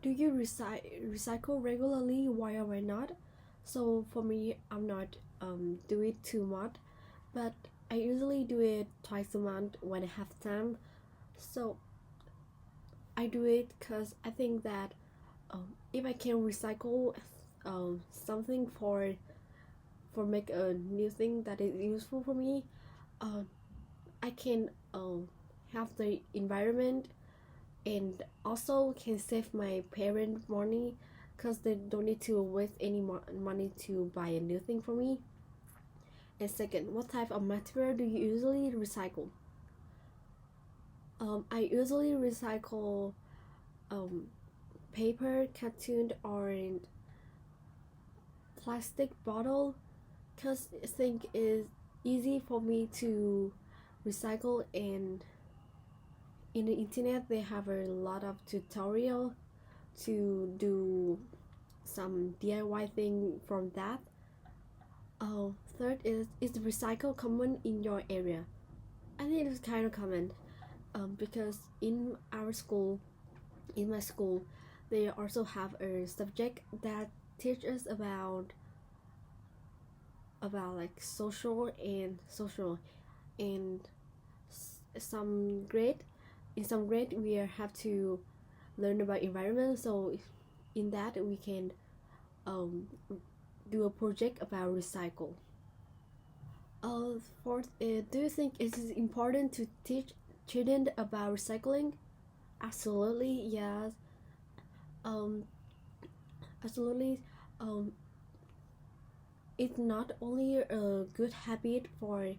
Do you recycle regularly? Why or why not? So for me, I'm not do it too much, but I usually do it twice a month when I have time. So I do it because I think that if I can recycle something for make a new thing that is useful for me, uh, I can have the environment and also can save my parent money because they don't need to waste any money to buy a new thing for me. And second, what type of material do you usually recycle? I usually recycle um, paper, cartoon, or plastic bottle because I think it's easy for me to recycle, and in the internet they have a lot of tutorial to do some DIY thing from that. Third is recycle common in your area? I think it's kind of common because in our school, in my school, they also have a subject that teaches about like social and some grade in some grade we have to learn about environment, so in that we can um, do a project about recycle. Fourth, do you think it is important to teach children about recycling? Absolutely, yes. Um, absolutely. Um, it's not only a good habit for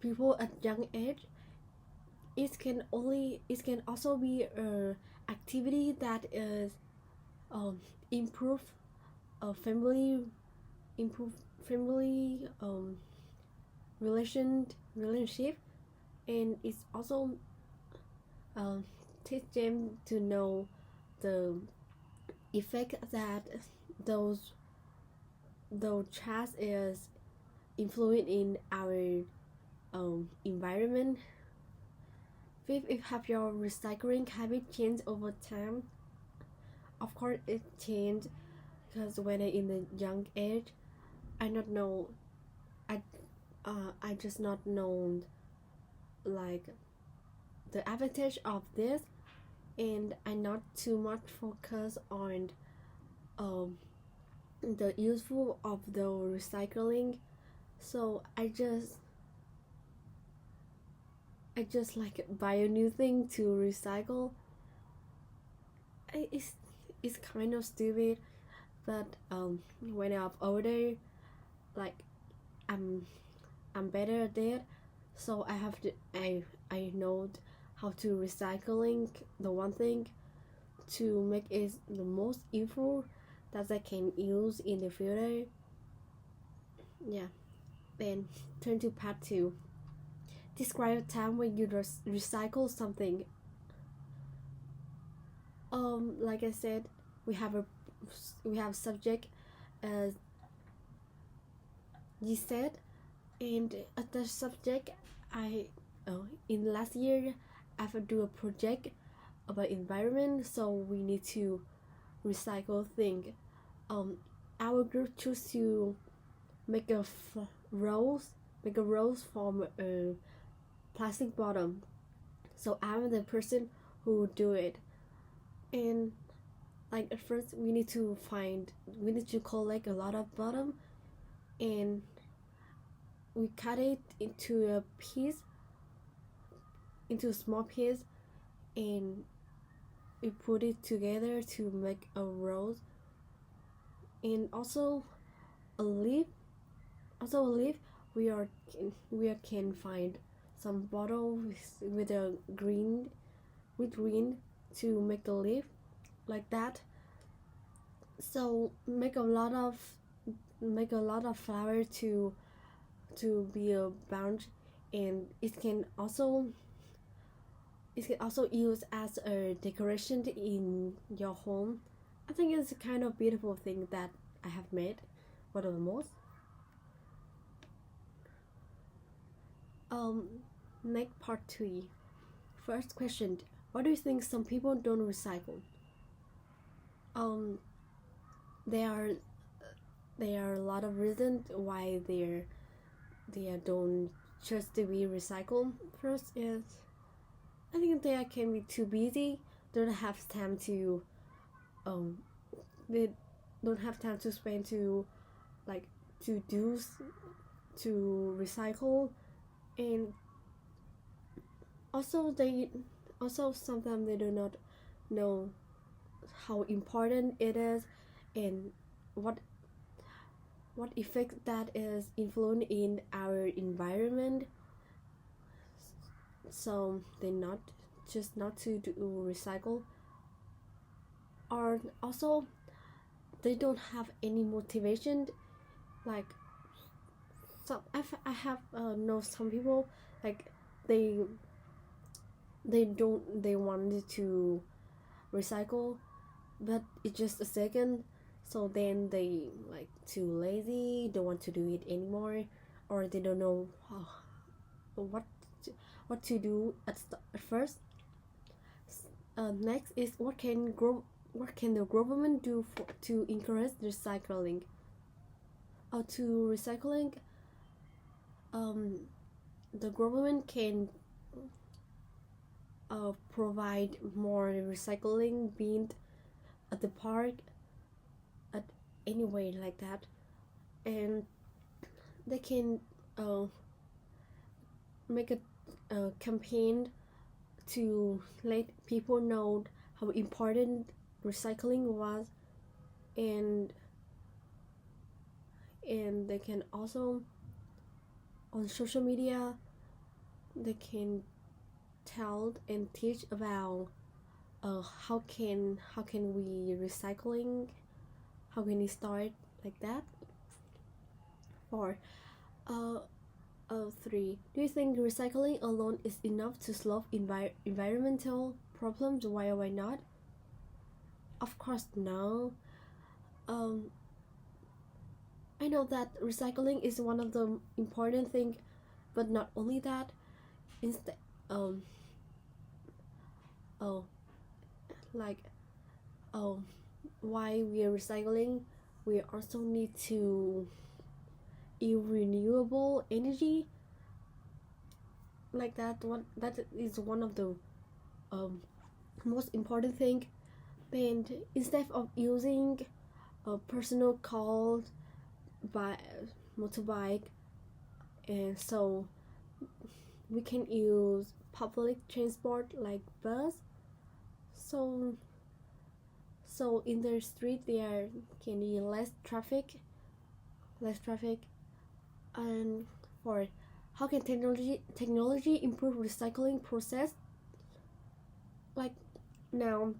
people at young age. It can also be a activity that is um, improve a family improve family relationship, and it's also um, teach them to know the effect that those those trash is influent in our environment. Fifth, if have your recycling habit changed over time? Of course, it changed because when I in the young age, I not know, I I just not know like the advantage of this, and I not too much focus on um the useful of the recycling. So I just like buy a new thing to recycle. It's kind of stupid, but when I'm older, like I'm I'm better at it, so I know how to recycling the one thing to make it the most useful that I can use in the future. Yeah. Then turn to part two. Describe a time when you recycle something. Like I said, we have a we have subject as you said, and at the subject I in last year I have to do a project about environment, so we need to recycle thing. Um, our group choose to make a rose, make a rose from a plastic bottom. So I'm the person who do it, and like at first we need to collect a lot of bottom, and we cut it into a small piece, and we put it together to make a rose, and also a leaf. Also a leaf. We can find some bottle with a green to make a leaf like that. So make a lot of flower to be a bunch, and it can also use as a decoration in your home. I think it's a kind of beautiful thing that I have made. One of the most. Um, Next part three. First question: why do you think some people don't recycle? Um, there are a lot of reasons why they don't just to be recycled. First is I think they can be too busy, don't have time to um they don't have time to spend to like to do to recycle, and also sometimes they do not know how important it is and what what effect that is influence in our environment, so they not just not to do recycle, or also they don't have any motivation. Like some I have know some people like they they wanted to recycle, but it's just a second, so then they like too lazy, don't want to do it anymore, or they don't know what what to do at first. Next is what can the government do to encourage recycling? To recycling, um, the government can provide more recycling bins at the park, at anywhere like that, and they can make a campaign to let people know how important recycling was, and they can also on social media they can tell and teach about how can we recycling, how can we start like that. Or uh, 3, do you think recycling alone is enough to solve environmental problems? Why not? Of course no. um, I know that recycling is one of the important thing, but not only that. Instead, um, oh, like, oh, why we are recycling, we also need to use renewable energy, like that. One that is one of the um most important thing. And instead of using a personal car by motorbike, and so we can use public transport like bus, so in the street there can be less traffic. And for how can technology improve recycling process? Like now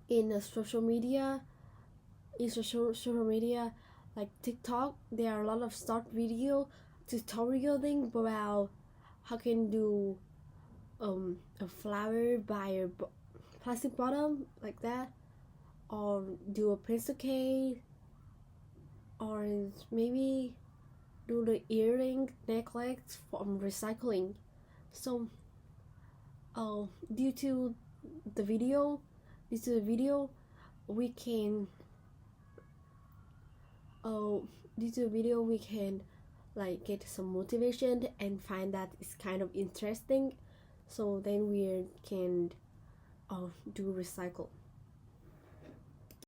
in social media like TikTok, there are a lot of short video tutorial thing about how can do a flower by a plastic bottle like that, or do a pencil case, or maybe do the earring necklace from recycling. So due to the video we can we can like get some motivation and find that it's kind of interesting, so then we can do recycle.